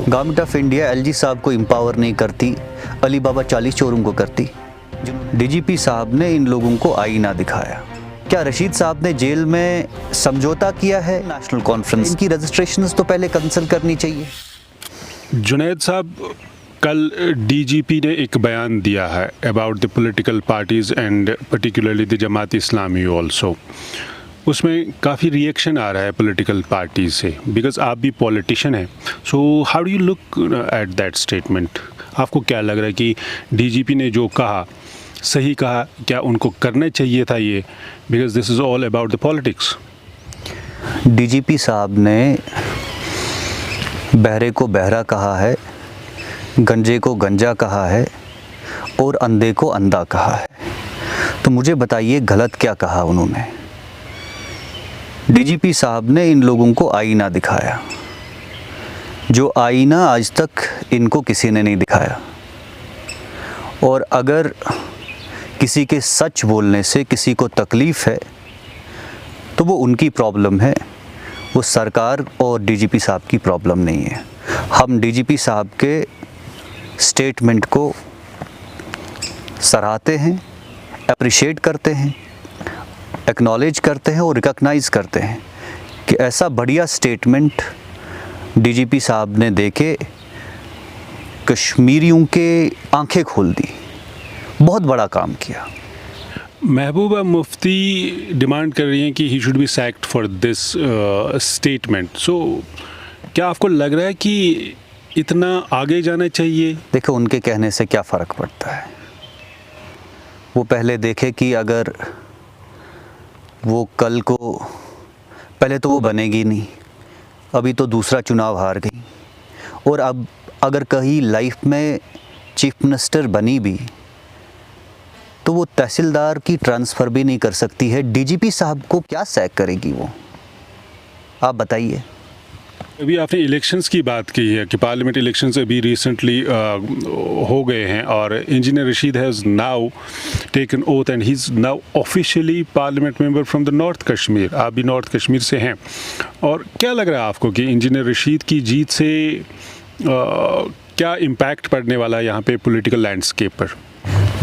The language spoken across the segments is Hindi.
गवर्नमेंट ऑफ इंडिया एलजी साहब को एम्पावर नहीं करती, अली बाबा 40 चोरों को करती। डीजीपी साहब ने इन लोगों को आईना दिखाया। क्या रशीद साहब ने जेल में समझौता किया है? नेशनल कॉन्फ्रेंस की रजिस्ट्रेशंस तो पहले कैंसिल करनी चाहिए। जुनैद साहब, कल डीजीपी ने एक बयान दिया है about the political parties and particularly the Jamaat Islami also. उसमें काफ़ी रिएक्शन आ रहा है पॉलिटिकल पार्टी से, बिकॉज आप भी पॉलिटिशियन हैं। So how do you look at that statement? आपको क्या लग रहा है कि डीजीपी ने जो कहा सही कहा? क्या उनको करना चाहिए था ये? Because this is all about the politics. DGP साहब ने बहरे को बहरा कहा है, गंजे को गंजा कहा है और अंधे को अंधा कहा है। तो मुझे बताइए गलत क्या कहा उन्होंने? डीजीपी साहब ने इन लोगों को आईना दिखाया, जो आईना आज तक इनको किसी ने नहीं दिखाया। और अगर किसी के सच बोलने से किसी को तकलीफ़ है तो वो उनकी प्रॉब्लम है, वो सरकार और डीजीपी साहब की प्रॉब्लम नहीं है। हम डीजीपी साहब के स्टेटमेंट को सराहते हैं, अप्रिशिएट करते हैं, एक्नॉलेज करते हैं और रिकॉग्नाइज़ करते हैं कि ऐसा बढ़िया स्टेटमेंट डीजीपी साहब ने देके कश्मीरियों के आंखें खोल दी। बहुत बड़ा काम किया। महबूबा मुफ्ती डिमांड कर रही हैं कि he should be sacked for this statement. So क्या आपको लग रहा है कि इतना आगे जाना चाहिए? देखो, उनके कहने से क्या फ़र्क पड़ता है। वो पहले देखे कि अगर वो कल को, पहले तो वो बनेगी नहीं, अभी तो दूसरा चुनाव हार गई, और अब अगर कहीं लाइफ में चीफ मिनिस्टर बनी भी तो वो तहसीलदार की ट्रांसफ़र भी नहीं कर सकती है। डीजीपी साहब को क्या सैक करेगी वो? आप बताइए। अभी आपने इलेक्शंस की बात की है कि पार्लियामेंट इलेक्शंस अभी रिसेंटली हो गए हैं और engineer Rashid has now taken oath and he is now officially parliament member from the north Kashmir. आप भी नॉर्थ कश्मीर से हैं, और क्या लग रहा है आपको कि इंजीनियर रशीद की जीत से क्या इम्पैक्ट पड़ने वाला है यहाँ पे पॉलिटिकल लैंडस्केप पर?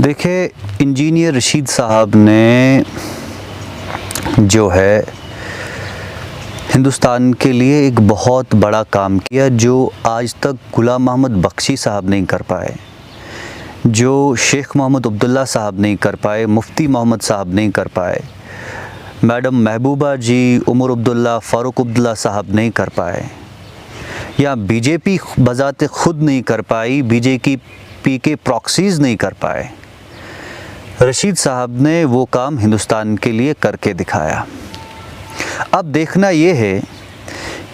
देखिए, इंजीनियर रशीद साहब ने जो है हिंदुस्तान के लिए एक बहुत बड़ा काम किया, जो आज तक गुलाम मोहम्मद बख्शी साहब नहीं कर पाए, जो शेख मोहम्मद अब्दुल्ला साहब नहीं कर पाए, मुफ्ती मोहम्मद साहब नहीं कर पाए, मैडम महबूबा जी, उमर अब्दुल्ला, फ़ारूक अब्दुल्ला साहब नहीं कर पाए, या बीजेपी बज़ाते खुद नहीं कर पाई, बीजेपी के प्रॉक्सीज़ नहीं कर पाए। रशीद साहब ने वो काम हिंदुस्तान के लिए करके दिखाया। अब देखना ये है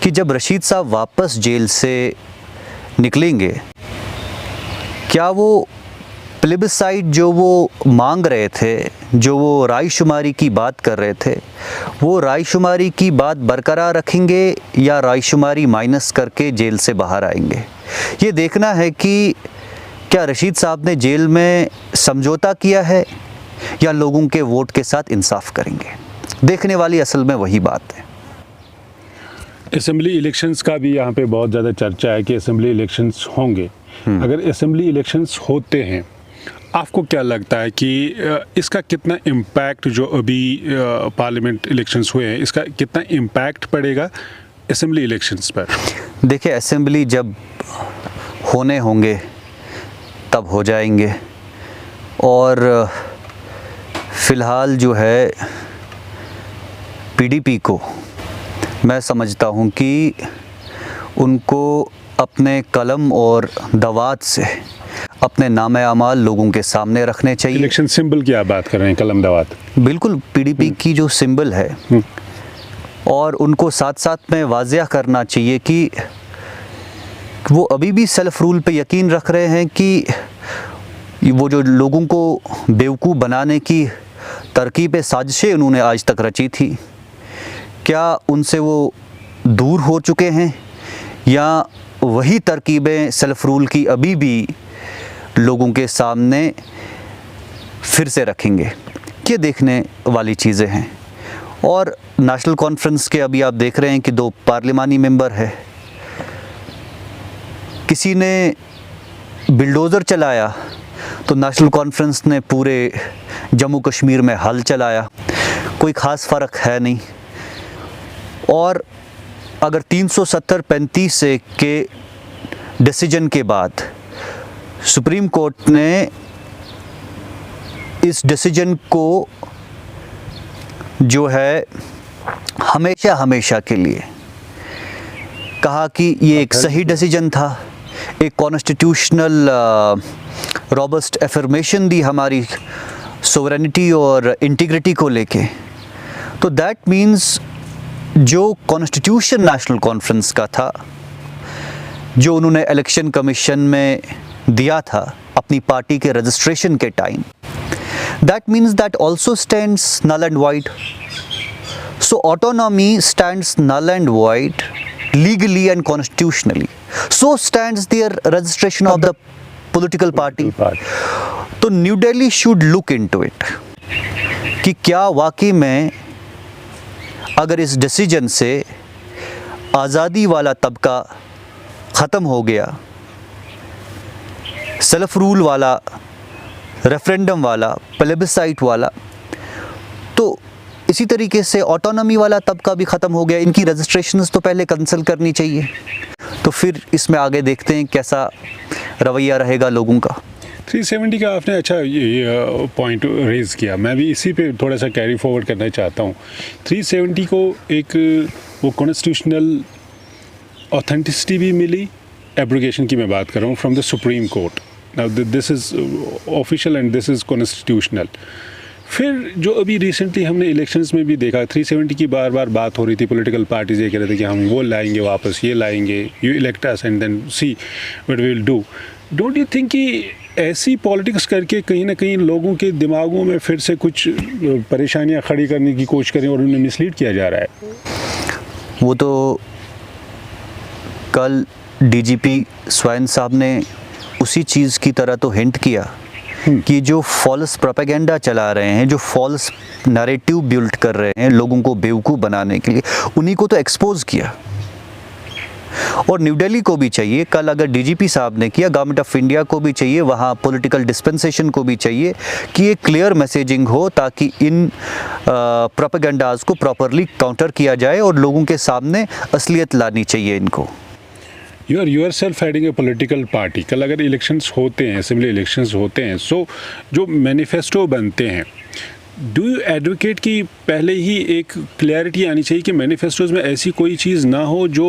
कि जब रशीद साहब वापस जेल से निकलेंगे, क्या वो प्लेबिसाइट जो वो मांग रहे थे, जो वो रायशुमारी की बात कर रहे थे, वो रायशुमारी की बात बरकरार रखेंगे या रायशुमारी माइनस करके जेल से बाहर आएंगे? ये देखना है कि क्या रशीद साहब ने जेल में समझौता किया है या लोगों के वोट के साथ इंसाफ करेंगे। देखने वाली असल में वही बात है। असेंबली इलेक्शंस का भी यहाँ पे बहुत ज़्यादा चर्चा है कि असेंबली इलेक्शंस होंगे। अगर असेंबली इलेक्शंस होते हैं, आपको क्या लगता है कि इसका कितना इम्पैक्ट, जो अभी पार्लियामेंट इलेक्शंस हुए हैं, इसका कितना इम्पैक्ट पड़ेगा असेंबली इलेक्शंस पर? देखिए, असेंबली जब होने होंगे तब हो जाएंगे, और फ़िलहाल जो है पीडीपी को मैं समझता हूँ कि उनको अपने कलम और दवात से अपने नामे अमाल लोगों के सामने रखने चाहिए। इलेक्शन सिंबल की आप बात कर रहे हैं, कलम दवात? बिल्कुल, पीडीपी की जो सिंबल है, और उनको साथ साथ में वाज़िया करना चाहिए कि वो अभी भी सेल्फ रूल पे यकीन रख रहे हैं कि वो जो लोगों को बेवकूफ़ बनाने की तरकीबें, साजिशें उन्होंने आज तक रची थी, क्या उनसे वो दूर हो चुके हैं, या वही तरकीबें सेल्फ रूल की अभी भी लोगों के सामने फिर से रखेंगे? ये देखने वाली चीज़ें हैं। और नेशनल कॉन्फ्रेंस के अभी आप देख रहे हैं कि 2 पार्लिमानी मेंबर है, किसी ने बिल्डोज़र चलाया तो नेशनल कॉन्फ्रेंस ने पूरे जम्मू कश्मीर में हल चलाया, कोई ख़ास फ़र्क है नहीं। और अगर 370-35 से के डिसीजन के बाद सुप्रीम कोर्ट ने इस डिसीजन को जो है हमेशा के लिए कहा कि ये एक सही डिसीजन था, एक कॉन्स्टिट्यूशनल रॉबस्ट एफर्मेशन दी हमारी सोवरेनिटी और इंटीग्रिटी को लेके, तो दैट मीन्स जो कॉन्स्टिट्यूशन नेशनल कॉन्फ्रेंस का था, जो उन्होंने इलेक्शन कमीशन में दिया था अपनी पार्टी के रजिस्ट्रेशन के time, that means that also stands null and void. So autonomy stands null and void legally and constitutionally. So stands their registration of the political party. तो new Delhi should look into it कि क्या वाकई में अगर इस डिसीजन से आज़ादी वाला तबका ख़त्म हो गया, सेल्फ रूल वाला, रेफरेंडम वाला, प्लेबिसाइट वाला, तो इसी तरीके से ऑटोनॉमी वाला तबका भी ख़त्म हो गया। इनकी रजिस्ट्रेशंस तो पहले कैंसिल करनी चाहिए। तो फिर इसमें आगे देखते हैं कैसा रवैया रहेगा लोगों का। 370 का आपने अच्छा ये पॉइंट रेज़ किया, मैं भी इसी पे थोड़ा सा कैरी फॉरवर्ड करना चाहता हूँ। 370 को एक वो कॉन्स्टिट्यूशनल ऑथेंटिसिटी भी मिली, एब्रोगेशन की मैं बात कर रहा हूँ, from the supreme court. Now this is official and this is constitutional. फिर जो अभी रिसेंटली हमने इलेक्शंस में भी देखा, 370 की बार बार बात हो रही थी, पॉलिटिकल पार्टीज ये कह रहे थे कि हम वो लाएंगे वापस, ये लाएंगे, you elect us and then see what we will do. Don't you think कि ऐसी पॉलिटिक्स करके कहीं ना कहीं लोगों के दिमागों में फिर से कुछ परेशानियां खड़ी करने की कोशिश करें और उन्हें मिसलीड किया जा रहा है? वो तो कल डीजीपी स्वयं साहब ने उसी चीज़ की तरह तो हिंट किया कि जो फॉल्स प्रोपेगेंडा चला रहे हैं, जो फॉल्स नैरेटिव बिल्ड कर रहे हैं लोगों को बेवकूफ़ बनाने के लिए, उन्हीं को तो एक्सपोज किया। और न्यू दिल्ली को भी चाहिए, कल अगर डीजीपी साहब ने किया, गवर्नमेंट ऑफ इंडिया को भी चाहिए, वहाँ पॉलिटिकल डिस्पेंसेशन को भी चाहिए कि ये क्लियर मैसेजिंग हो ताकि इन प्रोपेगेंडाज को प्रॉपरली काउंटर किया जाए और लोगों के सामने असलियत लानी चाहिए इनको। You are yourself heading a political party. कल अगर इलेक्शंस होते हैं, असेंबली इलेक्शंस होते हैं, सो जो मैनिफेस्टो बनते हैं, डू यू एडवोकेट कि पहले ही एक क्लैरिटी आनी चाहिए कि मैनिफेस्टोज में ऐसी कोई चीज़ ना हो जो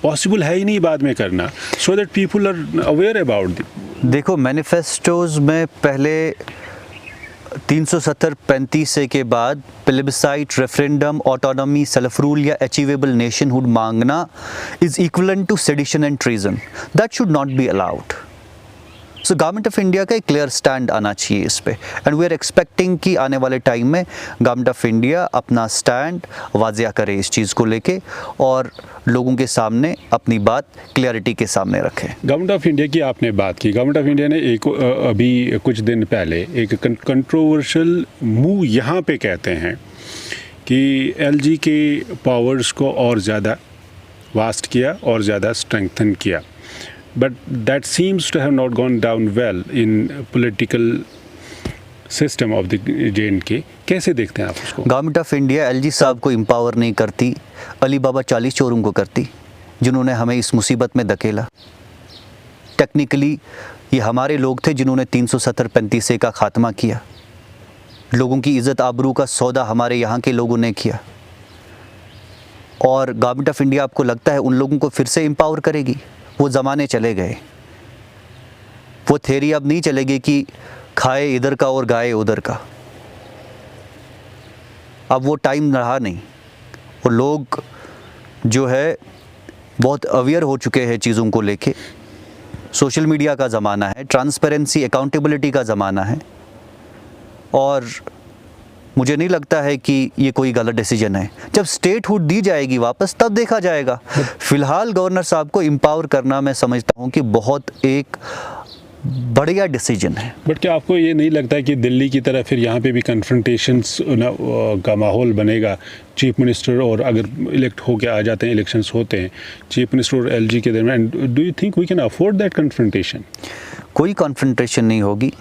पॉसिबल है ही नहीं बाद में करना, so that people are aware about देखो, मैनिफेस्टोज में पहले 370-35 के बाद plebiscite, referendum, autonomy, self rule या अचीवेबल नेशनहुड मांगना is equivalent to sedition and treason. That should not be allowed. So government of India का एक क्लियर स्टैंड आना चाहिए इस पे, एंड वी आर एक्सपेक्टिंग कि आने वाले टाइम में गवर्नमेंट ऑफ इंडिया अपना स्टैंड वाजिया करे इस चीज़ को लेके और लोगों के सामने अपनी बात क्लियरिटी के सामने रखे। गवर्नमेंट ऑफ इंडिया की आपने बात की, गवर्नमेंट ऑफ इंडिया ने एक अभी कुछ दिन पहले एक कंट्रोवर्शियल मूव यहाँ पे कहते हैं कि एलजी के पावर्स को और ज़्यादा वास्ट किया और ज़्यादा स्ट्रेंथन किया, but that seems to have not gone down well in political system of the JNK। कैसे देखते हैं आप उसको? गवर्नमेंट ऑफ इंडिया एलजी साहब को एम्पावर नहीं करती, अली बाबा 40 चोरों को करती, जिन्होंने हमें इस मुसीबत में धकेला। टेक्निकली ये हमारे लोग थे जिन्होंने 370-35 का खात्मा किया। लोगों की इज़्ज़त आबरू का सौदा हमारे यहाँ के लोगों ने किया, और गवर्नमेंट ऑफ इंडिया आपको लगता है उन लोगों को फिर से एम्पावर करेगी? वो ज़माने चले गए। वो थ्योरी अब नहीं चलेगी कि खाए इधर का और गाए उधर का। अब वो टाइम रहा नहीं, और लोग जो है बहुत अवेयर हो चुके हैं चीज़ों को लेके। सोशल मीडिया का ज़माना है, ट्रांसपेरेंसी, अकाउंटेबिलिटी का ज़माना है, और मुझे नहीं लगता है कि ये कोई गलत डिसीजन है। जब स्टेटहुड दी जाएगी वापस तब देखा जाएगा। फ़िलहाल गवर्नर साहब को एम्पावर करना मैं समझता हूँ कि बहुत एक बढ़िया डिसीजन है। बट क्या आपको ये नहीं लगता कि दिल्ली की तरह फिर यहाँ पे भी कन्फ्रंटेशंस का माहौल बनेगा चीफ मिनिस्टर और अगर इलेक्ट होके आ जाते हैं, इलेक्शंस होते हैं चीफ मिनिस्टर और एलजी के दरमियान, do you think we can afford that confrontation? कोई कन्फ्रंटेशन नहीं होगी,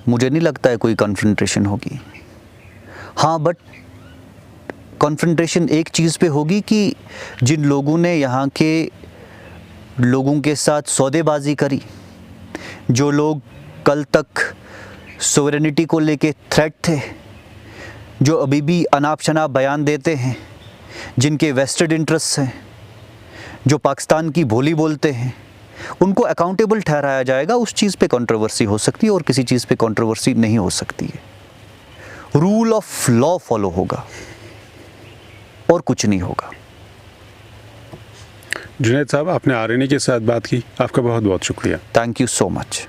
मुझे नहीं लगता है कोई कन्फ्रंटेशन होगी। हाँ, बट कन्फ्रंटेशन एक चीज़ पे होगी कि जिन लोगों ने यहाँ के लोगों के साथ सौदेबाजी करी, जो लोग कल तक सोवरेनिटी को लेके थ्रेट थे, जो अभी भी अनाप शनाप बयान देते हैं, जिनके वेस्टेड इंटरेस्ट हैं, जो पाकिस्तान की बोली बोलते हैं, उनको अकाउंटेबल ठहराया जाएगा। उस चीज़ पे कंट्रोवर्सी हो सकती है और किसी चीज़ पे कंट्रोवर्सी नहीं हो सकती है। रूल ऑफ लॉ फॉलो होगा और कुछ नहीं होगा। जुनैद साहब, आपने आरएनए के साथ बात की, आपका बहुत बहुत शुक्रिया। Thank you so much.